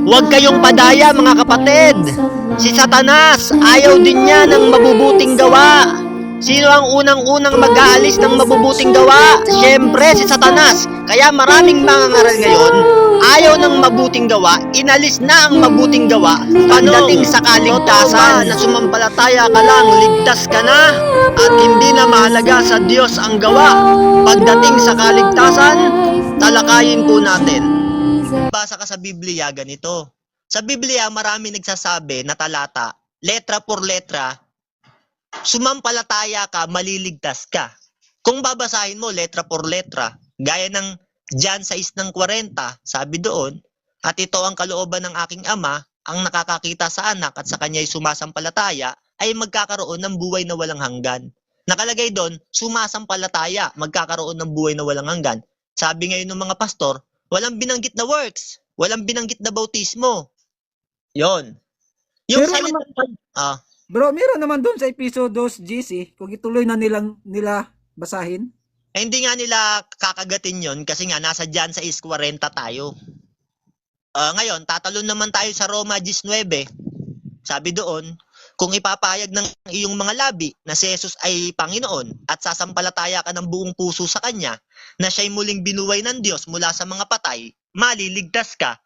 Huwag kayong padaya mga kapatid. Si Satanas, ayaw din niya ng mabubuting gawa. Sino ang unang-unang mag-aalis ng mabubuting gawa? Siyempre si Satanas. Kaya maraming mga ngaral ngayon, ayaw ng mabuting gawa, inalis na ang mabuting gawa. Pagdating sa kaligtasan na sumampalataya ka lang, ligtas ka na at hindi na mahalaga sa Diyos ang gawa. Pagdating sa kaligtasan, talakayin po natin. Basa ka sa Biblia ganito. Sa Biblia marami nagsasabi na talata, letra por letra, sumampalataya ka, maliligtas ka. Kung babasahin mo letra por letra, gaya ng John 6:40, sabi doon, at ito ang kalooban ng aking ama, ang nakakakita sa anak at sa kanya'y sumasampalataya, ay magkakaroon ng buhay na walang hanggan. Nakalagay doon, sumasampalataya, magkakaroon ng buhay na walang hanggan. Sabi ngayon ng mga pastor, walang binanggit na works, walang binanggit na bautismo. Yon. Yung Pero salita, naman, bro, meron naman doon sa episode 2 GC, kung ituloy na nila basahin. hindi nga nila kakagatin yon kasi nga nasa John 6:40 tayo. Ngayon, tatalon naman tayo sa Roma 19. Sabi doon, kung ipapahayag ng iyong mga labi na si Jesus ay Panginoon at sasampalataya ka ng buong puso sa Kanya na siya'y muling binuhay ng Diyos mula sa mga patay, maliligtas ka.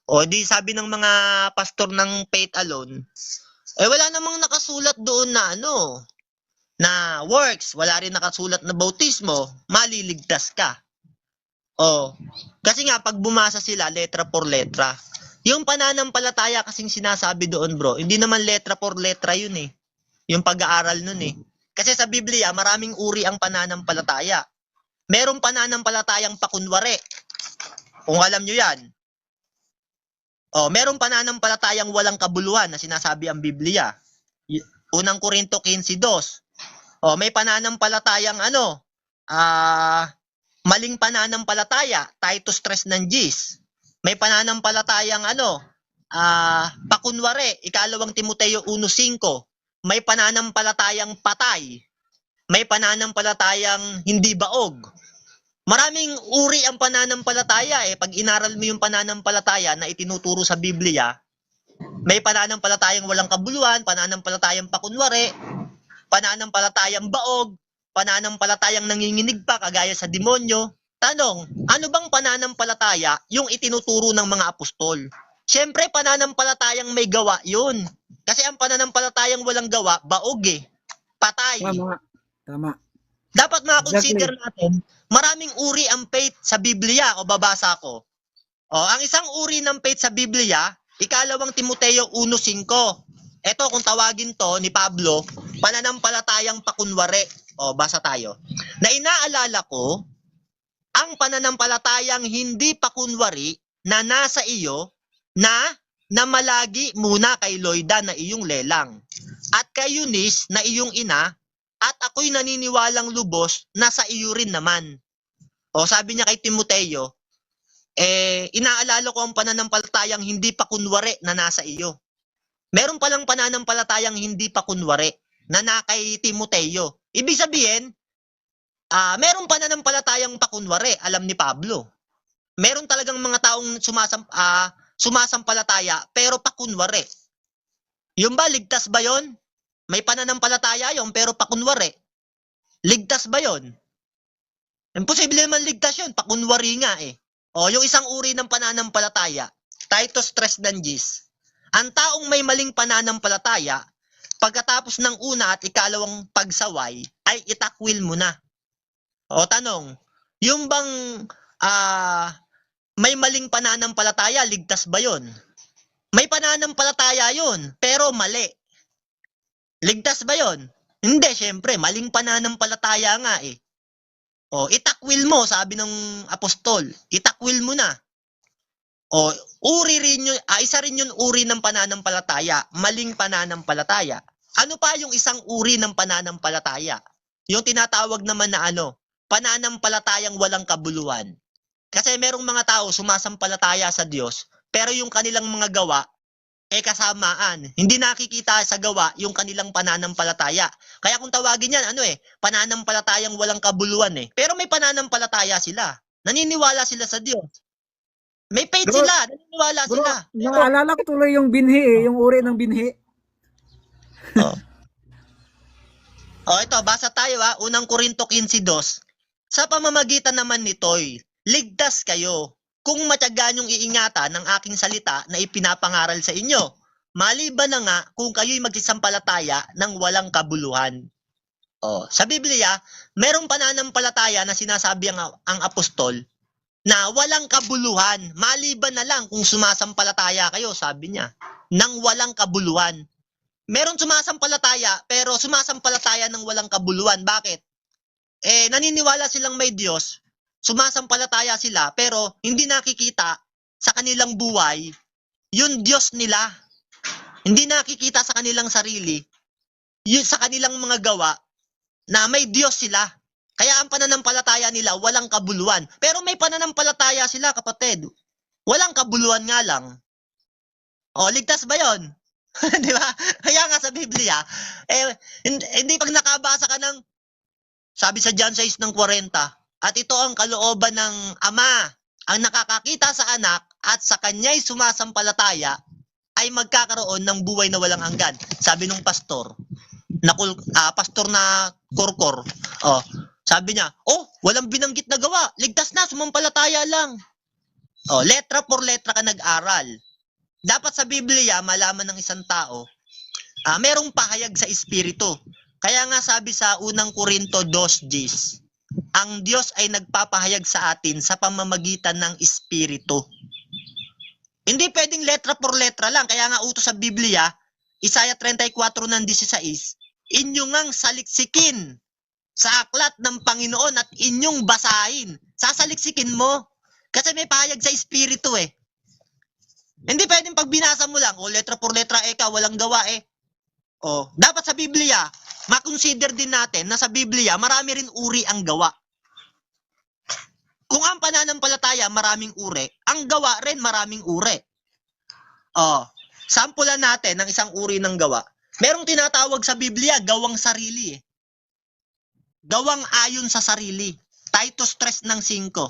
O di sabi ng mga pastor ng faith alone, wala namang nakasulat doon na na works, wala rin nakasulat na bautismo, maliligtas ka. Kasi nga pag bumasa sila letra por letra, yung pananampalataya kasing sinasabi doon bro, hindi naman letra por letra yun eh. Yung pag-aaral nun eh. Kasi sa Biblia, maraming uri ang pananampalataya. Merong pananampalatayang pakunwari. Kung alam nyo yan. Merong pananampalatayang walang kabuluhan na sinasabi ang Biblia. Unang Korinto 15:2. May pananampalatayang maling pananampalataya, Titus 3 ng Gs. May pananampalatayang pakunwari, 2 Timoteo 1:5. May pananampalatayang patay. May pananampalatayang hindi baog. Maraming uri ang pananampalataya eh. Pag inaral mo yung pananampalataya na itinuturo sa Biblia, may pananampalatayang walang kabuluhan, pananampalatayang pakunwari, pananampalatayang baog, pananampalatayang nanginginig pa kagaya sa demonyo. Tanong, ano bang pananampalataya yung itinuturo ng mga apostol? Siyempre, pananampalatayang may gawa yun. Kasi ang pananampalatayang walang gawa, baog eh. Patay. Tama. Dapat consider natin, maraming uri ang faith sa Biblia o babasa ko. Ang isang uri ng faith sa Biblia, 2 Timoteo 1:5. Ito, kung tawagin to ni Pablo, pananampalatayang pakunwari. Basa tayo. Na inaalala ko, ang pananampalatayang hindi pakunwari na nasa iyo na malagi muna kay Loida na iyong lelang at kay Eunice na iyong ina at ako'y naniniwalang lubos na sa iyo rin naman. Sabi niya kay Timoteo, inaalala ko ang pananampalatayang hindi pakunwari na nasa iyo. Meron palang pananampalatayang hindi pakunwari na kay Timoteo. Ibig sabihin, meron pananampalatayang pakunwari, alam ni Pablo. Meron talagang mga taong sumasampalataya pero pakunwari. Yung ba, ligtas ba yon? May pananampalataya yon pero pakunwari. Ligtas ba yon? Imposible naman ligtas yun, pakunwari nga eh. Yung isang uri ng pananampalataya, Titus 3 ng Gs. Ang taong may maling pananampalataya, pagkatapos ng una at ikalawang pagsaway, ay itakwil mo na. Tanong, yung bang may maling pananampalataya, ligtas ba yon? May pananampalataya yon, pero mali. Ligtas ba yon? Hindi, syempre, maling pananampalataya nga eh. Itakwil mo, sabi ng apostol, itakwil mo na. Uri rin yun, isa rin yun uri ng pananampalataya, maling pananampalataya. Ano pa yung isang uri ng pananampalataya? Yung tinatawag naman na pananampalatayang walang kabuluhan. Kasi merong mga tao sumasampalataya sa Diyos, pero yung kanilang mga gawa, kasamaan. Hindi nakikita sa gawa yung kanilang pananampalataya. Kaya kung tawagin yan, pananampalatayang walang kabuluhan eh. Pero may pananampalataya sila. Naniniwala sila sa Diyos. May faith Bro, sila, naniniwala bro, sila. Pero, naalala ko tuloy yung binhi yung uri ng binhi. oh. Ito, basa tayo unang Korinto 15:2. Sa pamamagitan naman nito'y, ligtas kayo kung matyaga niyong iingatan ng aking salita na ipinapangaral sa inyo. Maliban na nga kung kayo'y magsisampalataya ng walang kabuluhan. Sa Biblia, merong pananampalataya na sinasabi ang apostol na walang kabuluhan. Maliban na lang kung sumasampalataya kayo, sabi niya, ng walang kabuluhan. Meron sumasampalataya, pero sumasampalataya ng walang kabuluhan. Bakit? Naniniwala silang may Diyos, sumasampalataya sila, pero hindi nakikita sa kanilang buhay yung Diyos nila. Hindi nakikita sa kanilang sarili, yun sa kanilang mga gawa, na may Diyos sila. Kaya ang pananampalataya nila, walang kabuluhan. Pero may pananampalataya sila, kapatid. Walang kabuluhan nga lang. Ligtas ba yon? Di ba? Kaya nga sa Biblia, hindi pag nakabasa ka ng, sabi sa John 6:40, at ito ang kalooban ng Ama, ang nakakakita sa anak at sa kanya'y sumasampalataya ay magkakaroon ng buhay na walang hanggan. Sabi nung pastor na Korkor, sabi niya, walang binanggit na gawa, ligtas na, sumampalataya lang. Letra por letra ka nag-aral. Dapat sa Biblia, malaman ng isang tao, merong pahayag sa Espiritu. Kaya nga sabi sa unang Korinto 2:10, ang Diyos ay nagpapahayag sa atin sa pamamagitan ng Espiritu. Hindi pwedeng letra por letra lang. Kaya nga utos sa Biblia, Isaiah 34:16, inyong ngang saliksikin sa aklat ng Panginoon at inyong basahin. Sasaliksikin mo. Kasi may pahayag sa Espiritu Hindi pwedeng pag binasa mo lang, letra por letra, walang gawa dapat sa Biblia, makonsider din natin na sa Biblia, marami rin uri ang gawa. Kung ang pananampalataya maraming uri, ang gawa rin maraming uri. Sampulan natin ng isang uri ng gawa. Merong tinatawag sa Biblia, gawang sarili. Gawang ayon sa sarili. Titus 3:5.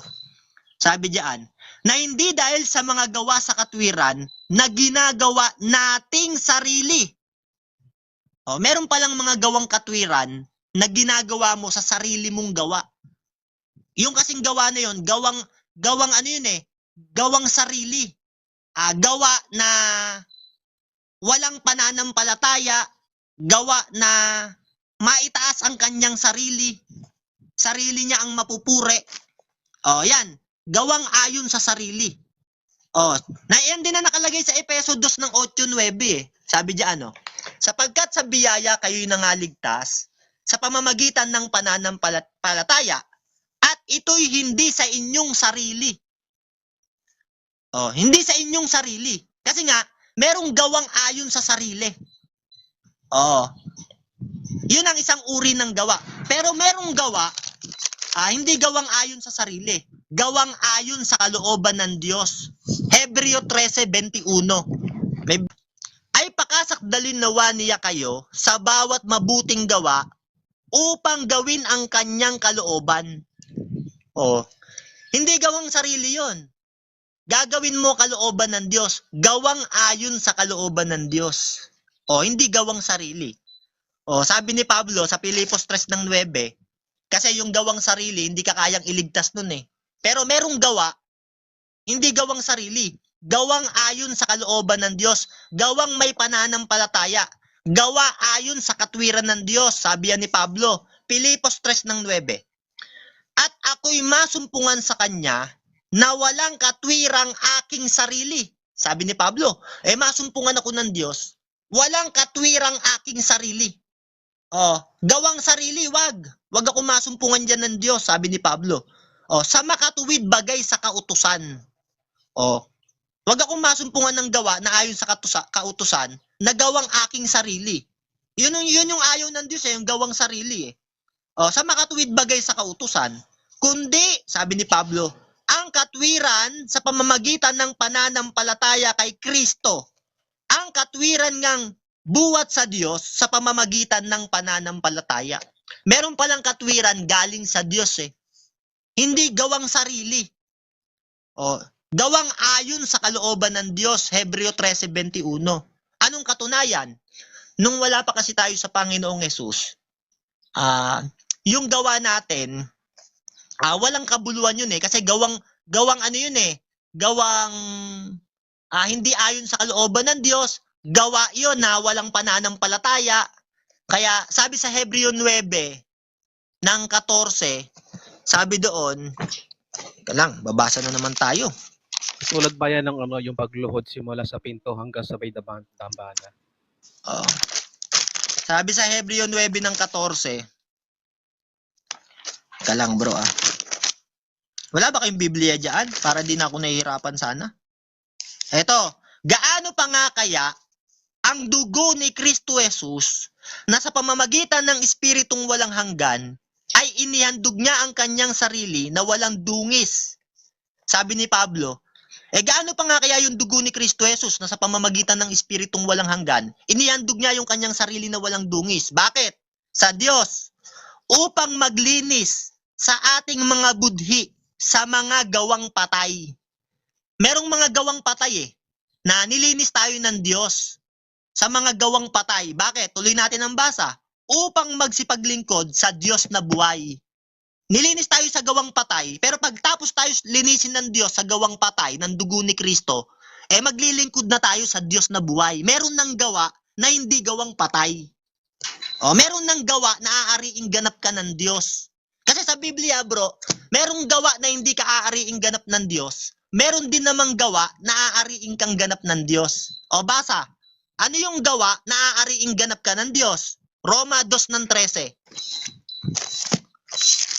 Sabi diyan, na hindi dahil sa mga gawa sa katwiran na ginagawa nating sarili. Meron palang mga gawang katwiran na ginagawa mo sa sarili mong gawa. Yung kasing gawa na yun, gawang sarili. Gawa na walang pananampalataya, gawa na maitaas ang kanyang sarili niya ang mapupuri. Yan, gawang ayon sa sarili. Yan din na nakalagay sa Efeso 2:8-9 Sabi diyan sapagkat sa biyaya kayo'y nangaligtas sa pamamagitan ng pananampalataya at ito'y hindi sa inyong sarili. Hindi sa inyong sarili. Kasi nga, merong gawang ayon sa sarili. Yun ang isang uri ng gawa. Pero merong gawa, hindi gawang ayon sa sarili. Gawang ayon sa kalooban ng Diyos. Hebreo 13:21. Ay pakasakdalin nawa niya kayo sa bawat mabuting gawa upang gawin ang kanyang kalooban. Hindi gawang sarili yon. Gagawin mo kalooban ng Diyos. Gawang ayon sa kalooban ng Diyos. Hindi gawang sarili. Sabi ni Pablo sa Pilipos 3:9, kasi yung gawang sarili, hindi ka kayang iligtas nun Pero merong gawa, hindi gawang sarili. Gawang ayon sa kalooban ng Diyos. Gawang may pananampalataya. Gawa ayon sa katwiran ng Diyos. Sabi yan ni Pablo. Pilipos 3:9. At ako'y masumpungan sa Kanya na walang katwirang aking sarili. Sabi ni Pablo, masumpungan ako ng Diyos. Walang katwirang aking sarili. Gawang sarili, wag. Wag ako masumpungan dyan ng Diyos, sabi ni Pablo. Sa makatuwid bagay sa kautusan. Wag akong masumpungan ng gawa na ayon sa kautusan na gawang aking sarili. Yun yung ayaw ng Diyos yung gawang sarili sa makatuwid bagay sa kautusan. Kundi, sabi ni Pablo, ang katwiran sa pamamagitan ng pananampalataya kay Kristo. Ang katwiran ngang buwat sa Diyos sa pamamagitan ng pananampalataya. Meron palang katwiran galing sa Diyos Hindi gawang sarili. Gawang ayon sa kalooban ng Diyos, Hebreo 13:21. Anong katunayan? Nung wala pa kasi tayo sa Panginoong Hesus, yung gawa natin, walang kabuluhan yun eh. Kasi gawang ano yun eh, gawang hindi ayon sa kalooban ng Diyos, gawa yun na walang pananampalataya. Kaya sabi sa Hebreo 9 ng 14, sabi doon, teka lang, babasa na naman tayo. Tulad ba yan ng yung pagluhod simula sa pinto hanggang sa may dambana? Sabi sa Hebreo 9 ng 14, teka lang bro Wala ba kayong Biblia dyan? Para di na ako nahihirapan sana. Eto, gaano pa nga kaya ang dugo ni Kristo Jesus na sa pamamagitan ng Espiritong walang hanggan ay inihandog niya ang kanyang sarili na walang dungis. Sabi ni Pablo, gaano pa nga kaya yung dugo ni Kristo Jesus na sa pamamagitan ng Espiritong walang hanggan, inihandog niya yung kanyang sarili na walang dungis. Bakit? Sa Diyos, upang maglinis sa ating mga budhi sa mga gawang patay. Merong mga gawang patay na nilinis tayo ng Diyos sa mga gawang patay. Bakit? Tuloy natin ang basa. Upang magsipaglingkod sa Diyos na buhay. Nilinis tayo sa gawang patay, pero pagtapos tayo linisin ng Diyos sa gawang patay ng dugo ni Kristo, maglilingkod na tayo sa Diyos na buhay. Meron ng gawa na hindi gawang patay. Meron ng gawa na aariing ganap ka ng Diyos. Kasi sa Biblia, bro, merong gawa na hindi ka aariing ganap ng Diyos. Meron din namang gawa na aariing kang ganap ng Diyos. Basa. Ano yung gawa na aariing ganap ka ng Diyos? Roma 2:13.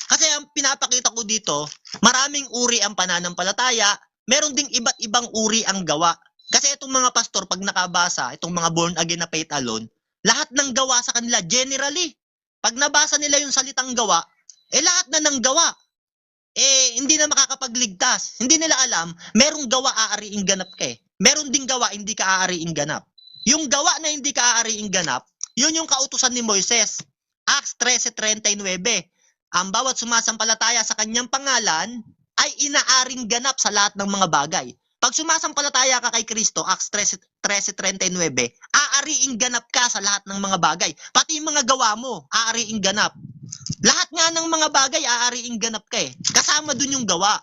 Kasi ang pinapakita ko dito, maraming uri ang pananampalataya, meron ding iba't ibang uri ang gawa. Kasi itong mga pastor, pag nakabasa, itong mga born again na faith alone, lahat ng gawa sa kanila, generally, pag nabasa nila yung salitang gawa, lahat na ng gawa. Hindi na makakapagligtas. Hindi nila alam, merong gawa aariing ganap ka Meron ding gawa hindi ka aariing ganap. Yung gawa na hindi ka aariing ganap, yun yung kautusan ni Moises. Acts 13:39. Ang bawat sumasampalataya sa kanyang pangalan ay inaaring ganap sa lahat ng mga bagay. Pag sumasampalataya ka kay Kristo, Acts 13:39, aariing ganap ka sa lahat ng mga bagay. Pati yung mga gawa mo, aariing ganap. Lahat nga ng mga bagay, aariing ganap ka Kasama dun yung gawa.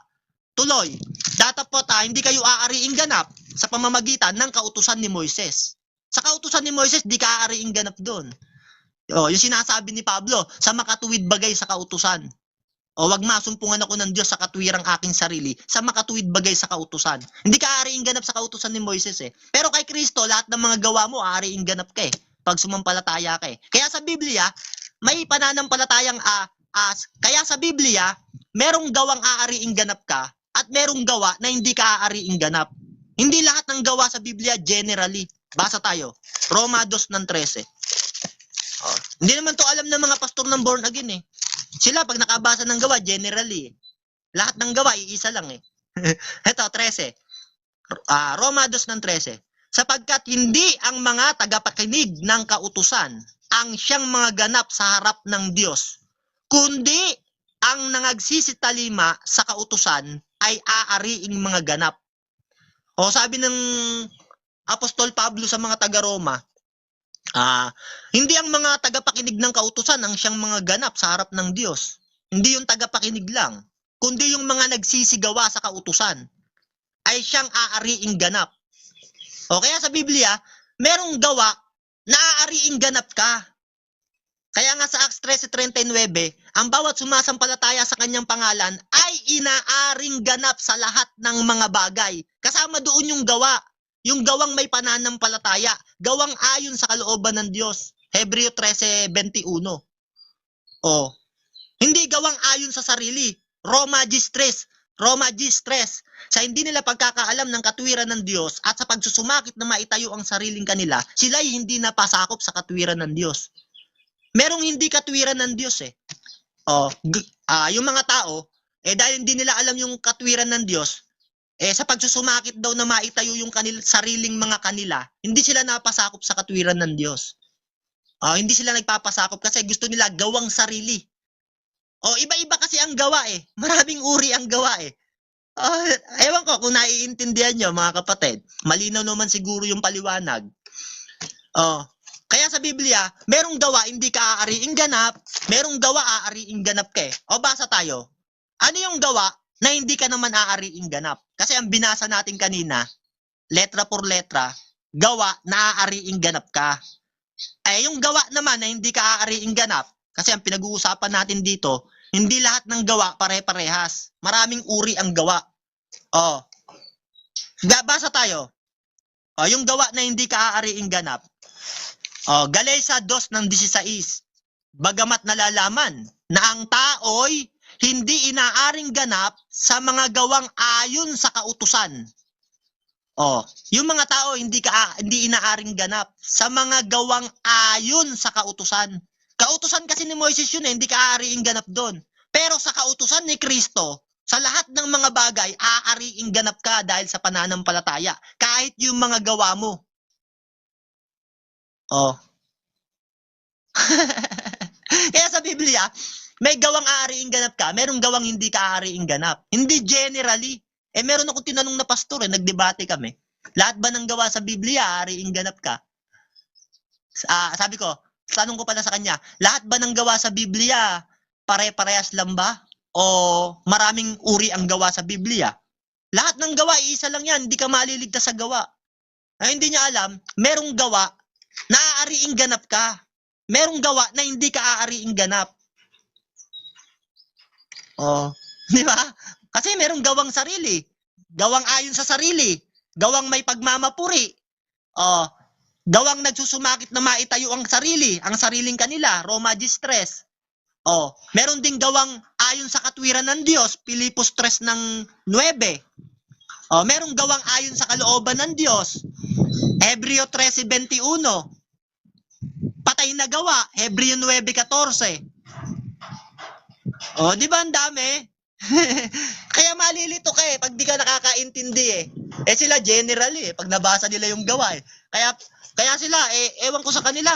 Tuloy, datapot hindi kayo aariing ganap sa pamamagitan ng kautusan ni Moises. Sa kautusan ni Moises, di ka aariing ganap dun. Yung sinasabi ni Pablo, sa makatuwid bagay sa kautusan. Wag masumpungan ako ng Diyos sa katwirang aking sarili, sa makatuwid bagay sa kautusan. Hindi ka aariing ganap sa kautusan ni Moises Pero kay Kristo, lahat ng mga gawa mo, aariing ganap ka pag sumampalataya ka Kaya sa Biblia, may pananampalatayang kaya sa Biblia, merong gawang aariing ganap ka at merong gawa na hindi ka aariing ganap. Hindi lahat ng gawa sa Biblia generally. Basa tayo. Roma 2:13. Hindi naman to alam ng mga pastor ng born again Sila pag nakabasa ng gawa generally. Lahat ng gawa iisa lang Ito 13. Roma 2:13. Sapagkat hindi ang mga tagapakinig ng kautusan ang siyang mga ganap sa harap ng Diyos, kundi ang nangagsisitalima sa kautusan ay aariing mga ganap. Sabi ng Apostol Pablo sa mga taga-Roma, hindi ang mga tagapakinig ng kautusan ang siyang mga ganap sa harap ng Diyos. Hindi yung tagapakinig lang, kundi yung mga nagsisigawa sa kautusan ay siyang aariing ganap. Kaya sa Biblia, merong gawa na aariing ganap ka. Kaya nga sa Acts 13:39, ang bawat sumasampalataya sa kanyang pangalan ay inaaring ganap sa lahat ng mga bagay. Kasama doon yung gawa. Yung gawang may pananampalataya, gawang ayon sa kalooban ng Diyos. Hebreo 13:21. Hindi gawang ayon sa sarili. Roma 10:3. Sa hindi nila pagkakaalam ng katwiran ng Diyos at sa pagsusumakit na maitayo ang sariling kanila, sila ay hindi napasakop sa katwiran ng Diyos. Merong hindi katwiran ng Diyos yung mga tao, dahil hindi nila alam yung katwiran ng Diyos, sa pagsusumakit daw na maitayo yung sariling mga kanila, hindi sila napasakop sa katwiran ng Diyos. Hindi sila nagpapasakop kasi gusto nila gawang sarili. Iba-iba kasi ang gawa Maraming uri ang gawa Ah, ewan ko kung naiintindihan nyo, mga kapatid. Malinaw naman siguro yung paliwanag. Oh. Kaya sa Biblia, merong gawa hindi ka aariing ganap, merong gawa aariing ganap ka eh. O basa tayo. Ano yung gawa na hindi ka naman aariing ganap? Kasi ang binasa natin kanina, letra por letra, gawa na aariing ganap ka. Eh yung gawa naman na hindi ka aariing ganap, kasi ang pinag-uusapan natin dito, hindi lahat ng gawa pare-parehas. Maraming uri ang gawa. Oh. Basa tayo. Oh, yung gawa na hindi ka aariing ganap. Oh, Galesa 2:16. Bagamat nalalaman na ang tao'y hindi inaaring ganap sa mga gawang ayon sa kautusan. Oh, yung mga tao hindi inaaring ganap sa mga gawang ayon sa kautusan. Kautusan kasi ni Moises yun, hindi ka aariing ganap doon. Pero sa kautusan ni Kristo, sa lahat ng mga bagay, aariing ganap ka dahil sa pananampalataya. Kahit yung mga gawa mo. Oh. Kaya sa Biblia, may gawang aariing ganap ka, merong gawang hindi ka aariing ganap. Hindi generally. Eh meron akong tinanong na pastor, nagdebate kami. Lahat ba ng gawa sa Biblia aariing ganap ka? Sabi ko, tanong ko pala sa kanya, lahat ba ng gawa sa Biblia pare-parehas lang ba? O maraming uri ang gawa sa Biblia? Lahat ng gawa, isa lang yan, hindi ka maliligtas sa gawa. Ay, hindi niya alam, merong gawa na aariing ganap ka. Merong gawa na hindi ka aariing ganap. Oh, di ba? Kasi merong gawang sarili, gawang ayon sa sarili, gawang may pagmamapuri. Oh, gawang nagsusumakit na maitayo ang sariling kanila, Roma 13. Oh, meron ding gawang ayon sa katwiran ng Diyos, Pilipos 3 ng 9. Oh, merong gawang ayon sa kalooban ng Diyos, Hebreo 13:21. Patay na gawa, Hebreo 9:14. Oh, di ba ang dami? Kaya malilito ka eh, pag di ka nakakaintindi eh. Eh sila generally eh, pag nabasa nila yung gawa eh. Kaya sila, ewan ko sa kanila.